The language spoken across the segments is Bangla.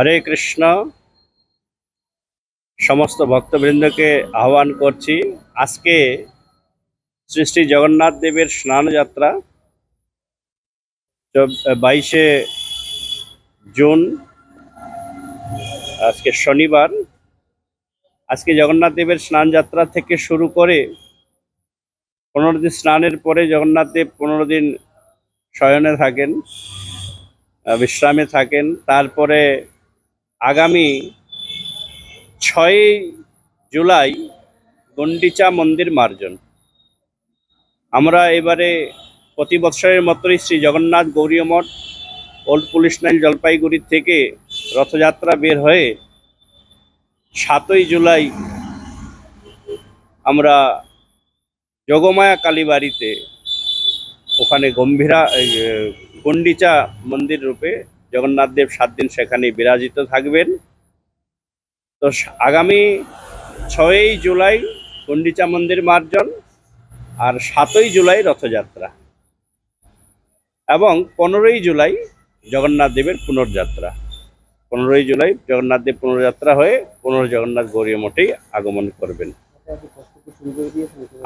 হরে কৃষ্ণ। সমস্ত ভক্তবৃন্দকে আহ্বান করছি, আজকে শ্রী শ্রী জগন্নাথ দেবের স্নান যাত্রা 22শে জুন, আজকে শনিবার। আজকে জগন্নাথ দেবের স্নান যাত্রা থেকে শুরু করে 15 দিন স্নানের পরে জগন্নাথ দেব 15 দিন শয়নে থাকেন, বিশ্রামে থাকেন। তারপরে আগামী 6 জুলাই গুন্ডিচা মন্দির মার্জন। আমরা এবারে প্রতি বৎসরের মতোই শ্রী জগন্নাথ গৌরীয় মঠ ওল্ড পুলিশ লাইন জলপাইগুড়ি থেকে রথযাত্রা বের হয়ে 7ই জুলাই আমরা যোগমায়া কালীবাড়িতে, ওখানে গম্ভীরা গুন্ডিচা মন্দির রূপে জগন্নাথ দেব 7 দিন সেখানে বিরাজিত থাকবেন। তো আগামী 6ই জুলাই গুন্ডিচা মন্দির মার্জন আর 7ই জুলাই রথযাত্রা এবং 15ই জুলাই জগন্নাথ দেবের পুনর্যাত্রা। 15ই জুলাই জগন্নাথ দেব পুনর্যাত্রা হয়ে জগন্নাথ গৌরীয় মঠেই আগমন করবেন।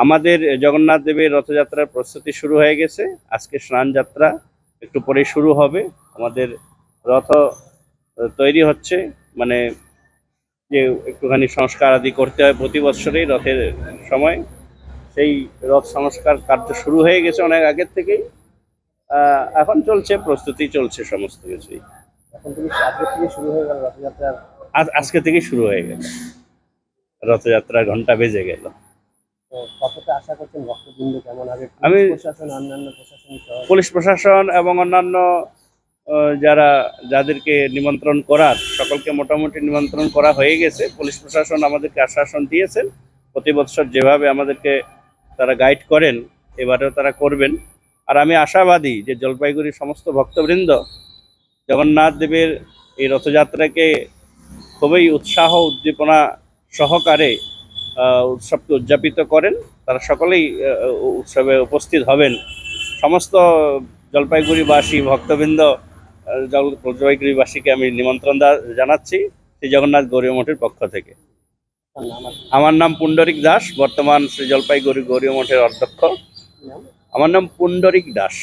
আমাদের জগন্নাথ দেবের রথযাত্রার প্রস্তুতি শুরু হয়ে গেছে। আজকে স্নান যাত্রা একটু পরে শুরু হবে। আমাদের রথ তৈরি হচ্ছে, মানে যে একটুখানি সংস্কার আদি করতে হয় প্রতি বছরেই রথের সময়, সেই রথ সংস্কার কার্য শুরু হয়ে গেছে অনেক আগের থেকেই। এখন চলছে, প্রস্তুতি চলছে সমস্ত কিছুই। আজকে থেকে শুরু হয়ে গেল রথযাত্রা, ঘন্টা বেজে গেল। আমি পুলিশ প্রশাসন এবং অন্যান্য যাদেরকে নিমন্ত্রণ করার, সকলকে মোটামুটি নিমন্ত্রণ করা হয়ে গেছে। পুলিশ প্রশাসন আমাদেরকে আশ্বাসন দিয়েছেন প্রতি বছর যেভাবে আমাদেরকে তারা গাইড করেন, এবারেও তারা করবেন। আর আমি আশাবাদী যে জলপাইগুড়ির সমস্ত ভক্তবৃন্দ জগন্নাথ দেবের এই রথযাত্রাকে খুবই উৎসাহ উদ্দীপনা সহকারে উৎসবকে উদযাপিত করেন। তারা সকলেই উৎসবে উপস্থিত হবেন। সমস্ত জলপাইগুড়িবাসী ভক্তবৃন্দ, জলপাইগুড়িবাসীকে আমি নিমন্ত্রণ জানাচ্ছি শ্রী জগন্নাথ গৌরীয় মঠের পক্ষ থেকে। আমার নাম পুণ্ডরিক দাস, বর্তমান শ্রী জলপাইগুড়ি গৌরীয় মঠের অধ্যক্ষ। আমার নাম পুণ্ডরিক দাস।